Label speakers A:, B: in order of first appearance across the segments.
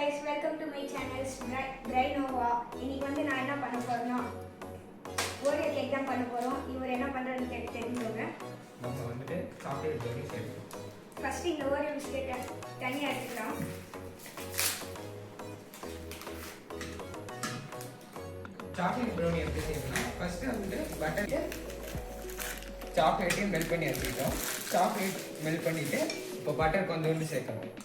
A: guys, welcome to my channel Brainova. இன்னைக்கு வந்து நான் என்ன பண்ண போறேன்னா ஓரியோ கேக் தான் பண்ண போறோம். இவர் என்ன பண்றாருன்னு தெரிஞ்சுக்கோங்க.
B: நம்ம வந்து சாக்லேட் ப்ரௌனி செய்யணும்.
A: ஃபர்ஸ்ட் இந்த ஓரியோ பிஸ்கெட்டை தனியா எடுத்துக்கலாம்.
B: சாக்லேட் ப்ரௌனி எப்படி செய்யணும்னா ஃபர்ஸ்ட் வந்து பட்டர் சாக்லேட்டையும் மெல்ட் பண்ணி எடுத்துக்கிட்டோம். சாக்லேட் மெல்ட் பண்ணிட்டு இப்போ பட்டர் கொஞ்சோண்டு சேர்க்கணும்.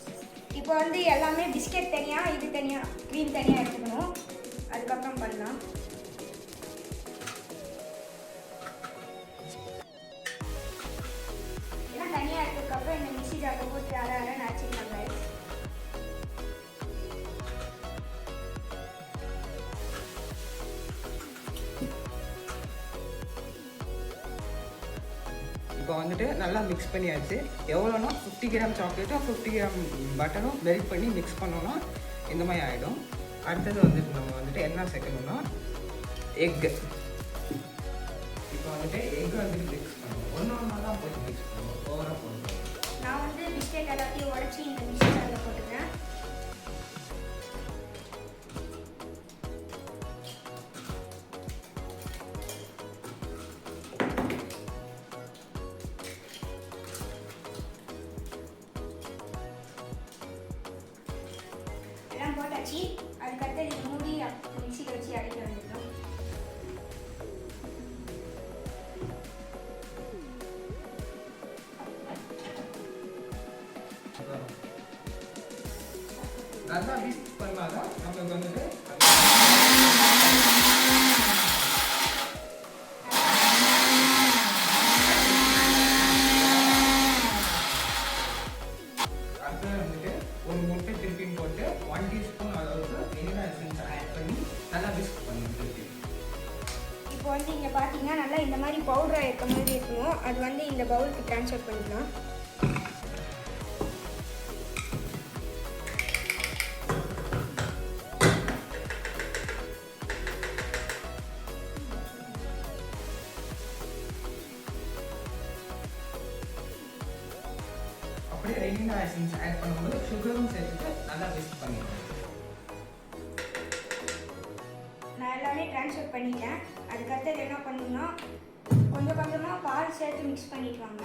A: இப்போ வந்து எல்லாமே பிஸ்கெட் தனியாக இது தனியாக க்ரீம் தனியாக எடுத்துக்கணும். அதுக்கப்புறம் பண்ணலாம். ஏன்னா தனியாக எடுத்ததுக்கப்புறம் இந்த மிக்ஸி ஜாரில் போட்டு அரை நடிச்சிக்கலாம் ரைஸ்.
B: இப்போ வந்துட்டு நல்லா மிக்ஸ் பண்ணியாச்சு. எவ்வளோனா 50 கிராம் சாக்லேட்டும் 50 கிராம் பட்டரும் மெல்ட் பண்ணி மிக்ஸ் பண்ணோன்னா இந்த மாதிரி ஆகிடும். அடுத்தது வந்துட்டு நம்ம வந்துட்டு என்ன சேர்க்கணும்னா எக்கு. இப்போ வந்துட்டு எக் வந்துட்டு மிக்ஸ் பண்ணுவோம். ஒன்றா தான் போட்டு மிக்ஸ் பண்ணுவோம், ஓவராக போடுவோம்.
A: நான் வந்து பிஸ்கெட் எல்லாத்தையும் உடச்சி இந்த மிக்ஸி ஜாரில் போட்டுக்கிறேன். எல்லாம் போட்டாச்சு. அதுக்கடுத்து இது மூடி மிக்ஸியில் வச்சு அடிக்க வேண்டியதும்.
B: நல்லா மிக்ஸ் பண்ணாதான் நமக்கு வந்துட்டு ஒரு முட்டை திருப்பியும் போட்டு 1 டீஸ்பூன் அளவுக்கு வெனிலா எசன்ஸ் ஆட் பண்ணி நல்லா மிக்ஸ் பண்ணணும்.
A: இப்போ வந்து இங்கே பார்த்தீங்கன்னா நல்லா இந்த மாதிரி பவுடராக இருக்க மாதிரி இருக்கணும். அது வந்து இந்த பவுலுக்கு ட்ரான்ஸ்ஃபர் பண்ணிக்கலாம்.
B: அப்படியே வெனிலா எசன்ஸ் ஆட் பண்ணும்போது சுகரும் சேர்த்துட்டு நல்லா மிக்ஸ் பண்ணிடணும்.
A: நான் எல்லாமே ட்ரான்ஸ்ஃபர் பண்ணிட்டேன். அதுக்கடுத்தது என்ன பண்ணணும்னா கொஞ்சம் கொஞ்சமாக பால் சேர்த்து மிக்ஸ் பண்ணிட்டு வாங்க.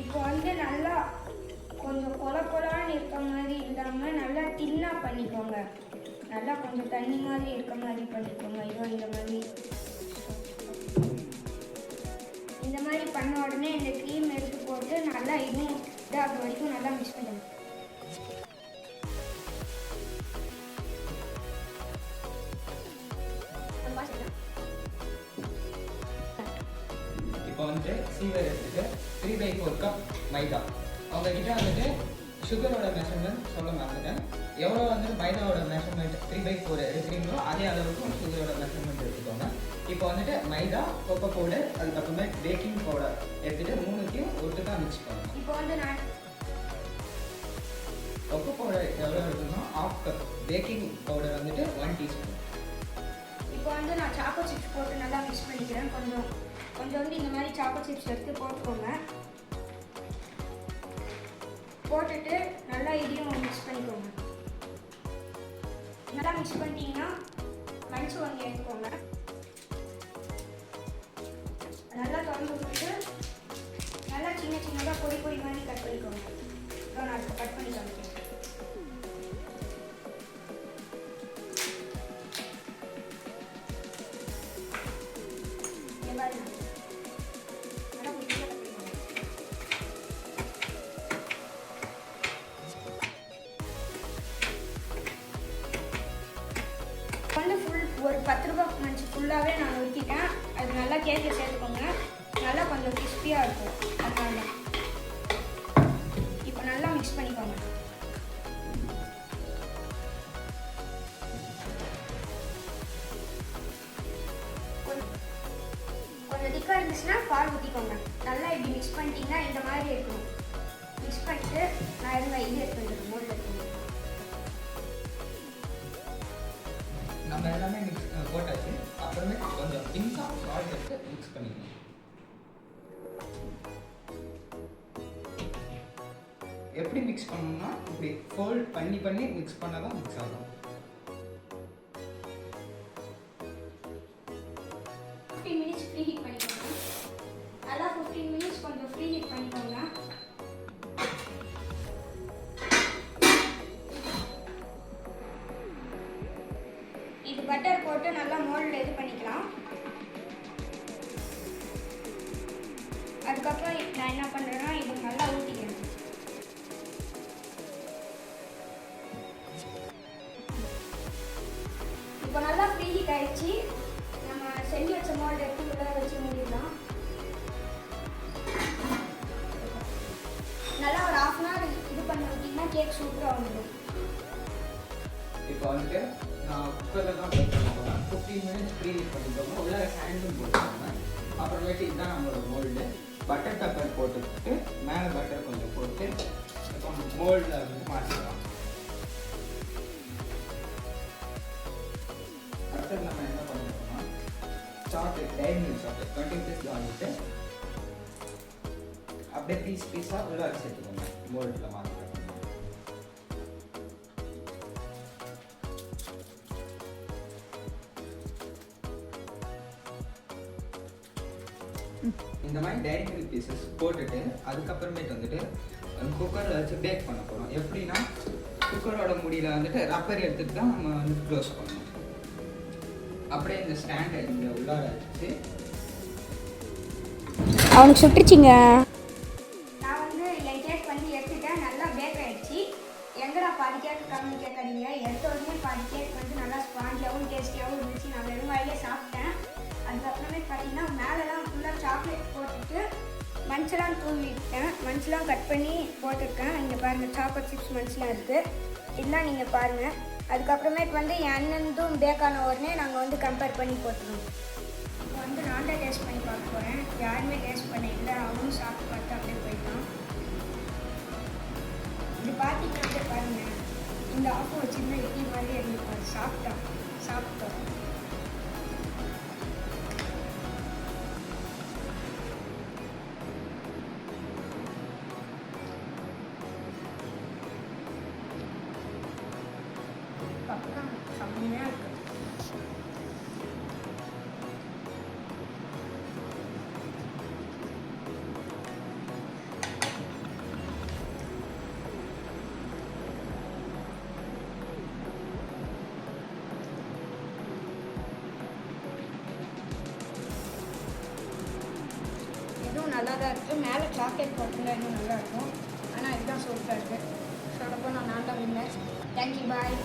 A: இப்போ வந்து நல்லா கொஞ்சம் கொலான்னு இருக்க மாதிரி இல்லாமல் நல்லா தின்னாக பண்ணிக்கோங்க. நல்லா கொஞ்சம் தண்ணி மாதிரி இருக்க மாதிரி பண்ணிக்கோங்க. ஐயோ இந்த மாதிரி பண்ண உடனே இந்த க்ரீம் எடுத்து போட்டு நல்லா இதுவும் இதாக வரைக்கும் நல்லா மிக்ஸ் பண்ணுங்க.
B: இப்போ வந்து சீவர் எடுத்துட்டு 3/4 கப் மைதா. அவங்ககிட்ட வந்துட்டு சுகரோட மெஷர்மெண்ட் சொல்ல மறந்துட்டேன். எவ்வளோ வந்துட்டு மைதாவோட மெஷர்மெண்ட் 3/4 எடுக்கிறீங்களோ அதே அளவுக்கு சுகரோட மெஷர்மெண்ட் எடுத்துக்கோங்க. இப்போ வந்துட்டு மைதா, கொக்கோ பவுடர், அதுக்கப்புறமே பேக்கிங் பவுடர் எடுத்துட்டு மூணுத்தையும் ஒட்டுக்காக மிக்ஸ் பண்ணணும்.
A: இப்போ வந்து நான்
B: கொக்கோ பவுடர் எவ்வளோ எடுக்கணும்னா 1/2 கப், பேக்கிங் பவுடர் வந்துட்டு 1 டீஸ்பூன்.
A: இப்போ வந்து நான் சாக்கோ சிப்ஸ் போட்டு நல்லா மிக்ஸ் பண்ணிக்கிறேன். கொஞ்சம் வந்து இந்த மாதிரி சாக்கோ சிப்ஸ் எடுத்து போட்டுக்கோங்க. போட்டுட்டு நல்லா இதையும் மிக்ஸ் பண்ணிக்கோங்க. நல்லா மிக்ஸ் பண்ணிட்டீங்கன்னா மஞ்சள் வாங்கி எடுத்துக்கோங்க. நல்லா திறந்து விட்டுட்டு நல்லா சின்னதாக பொடி மாதிரி கட் பண்ணிக்கோங்க. நான் அதுக்கு கட் பண்ணி காமிக்கிறேன். வந்து ஒரு 10 ரூபாய் மஞ்சள் ஃபுல்லாகவே நான் ஊற்றிட்டேன். அது நல்லா கேக்கில் சேர்த்துக்கோங்க. நல்லா கொஞ்சம் கிறிஸ்பியாக இருக்கும். அதனால இப்போ நல்லா மிக்ஸ் பண்ணிக்கோங்க. கொஞ்சம் திக்காக இருந்துச்சுன்னா பால் ஊற்றிக்கோங்க. நல்லா இப்படி மிக்ஸ் பண்ணிட்டீங்கன்னா இந்த மாதிரி இருக்கும். மிக்ஸ் பண்ணிட்டு நான் இது எடுத்து வந்துடுறேன். மோல்டு எடுத்து
B: நம்ம எல்லாமே போட்டாச்சு. அப்புறமே கொஞ்சம் பிங்க் ஆஃப் சால்ட் எடுத்து போட்டு மிக்ஸ் பண்ணிக்கணும். எப்படி மிக்ஸ் பண்ணணும்னா இப்படி ஃபோல்ட் பண்ணி பண்ணி மிக்ஸ் பண்ணால் தான் மிக்ஸ் ஆகும்.
A: 15 மினிட்ஸ் ப்ரீ ஹீட் பண்ணிக்கோங்க. நல்லா 15 மினிட்ஸ் கொஞ்சம் ப்ரீ ஹீட் பண்ணிக்கோங்க. இது பட்டர் போட்டு நல்லா மோல்டில் இது பண்ணிக்கலாம். அதுக்கப்புறம் நான் என்ன பண்ணுறேன்னா இது நல்லா ஊற்றிக்கிறேன். இப்போ நல்லா ப்ரீ ஹீட் ஆயிடுச்சு. நம்ம செஞ்சு வச்ச மோல்டு எடுத்து உள்ள வச்சு மூடிடலாம். நல்லா ஒரு 1/2 hour இது பண்ணி விட்டிங்கன்னா கேக் சூப்பராக வந்துடும்.
B: இப்போ வந்துட்டு நான் குக்கரில் தான் போய் பண்ண போகிறேன். 15 மினிட்ஸ் ப்ரீ ஹீட் பண்ணிக்கோங்க. உள்ள சாண்டும் போட்டுக்கோங்க. அப்புறமேட்டு இதுதான் நம்மளோட மோல்டு. பட்டர் பேப்பர் போட்டுக்கிட்டு மேலே பட்டர் கொஞ்சம் போட்டு இப்போ மோல்டில் வந்து மாற்றிக்கலாம். அடுத்தது நம்ம என்ன பண்ணுறோம்னா chocolate Dairy Milk chocolate 20 piece வாங்கிட்டு அப்படியே பீஸாக உள்ள சேர்த்துக்கோங்க. மோல்டில் மாற்றிக்கலாம். இந்த மாதிரி டைரி மில்க் பீசஸ் போட்டுட்டு அதுக்கப்புறமேட்டு வந்துட்டு குக்கரில் வச்சு பேக் பண்ண போகிறோம். எப்படின்னா குக்கரோட முடியில் வந்துட்டு ரப்பர் எடுத்துட்டு தான் நம்ம வந்து க்ளோஸ் பண்ணணும். அப்படியே இந்த ஸ்டாண்டை இங்கே உள்ளார வச்சு
A: அவனுக்கு சுட்டுச்சிங்க. நான் வந்து என் கேக் பண்ணி எடுத்துட்டேன். நல்லா பேக் ஆகிடுச்சு. எங்கடா பாதி கேக் கம்மி கேட்காதீங்க. எடுத்த உடனே பாதி கேக் வந்து நல்லா ஸ்பாஞ்சாகவும் டேஸ்டியாகவும் இருந்துச்சு. நான் வெறும் வாயிலே சாப்பிட்டேன். அதுக்கப்புறமே பார்த்தீங்கன்னா மேலெலாம் ஃபுல்லாக சாக்லேட் போட்டுட்டு மஞ்சளாம் தூவிட்டேன். மஞ்சளாம் கட் பண்ணி போட்டிருக்கேன். இங்கே பாருங்கள் சாக்லேட் சிப்ஸ் மஞ்சளாம் இருக்குது. இதெல்லாம் நீங்கள் பாருங்கள். அதுக்கப்புறமேட்டு வந்து என் அண்ணனும் பேக்கான உடனே நாங்கள் வந்து கம்பேர் பண்ணி போட்டுருவோம். இப்போ வந்து நான் தான் டேஸ்ட் பண்ணி பார்க்க போகிறேன். யாருமே டேஸ்ட் பண்ண இல்லை. அவனும் சாப்பிட்டு பார்த்து அப்படியே போயிட்டான். இது பார்த்தீங்கன்னா பாருங்கள், இந்த ஆஃபு வச்சுருந்தா இட்லி மாதிரியே இருந்துப்பாரு. சாப்பிட்டோம். பக்கம் செம்மையாக இருக்குது. இதுவும் நல்லா தான் இருக்குது. மேலே சாக்லேட் போட்டுருந்தா இன்னும் நல்லா இருக்கும். ஆனால் இதுதான் சூப்பராக இருக்குது. சொல்லப்போ நான் தான் வின்னர். தேங்க்யூ, பாய்.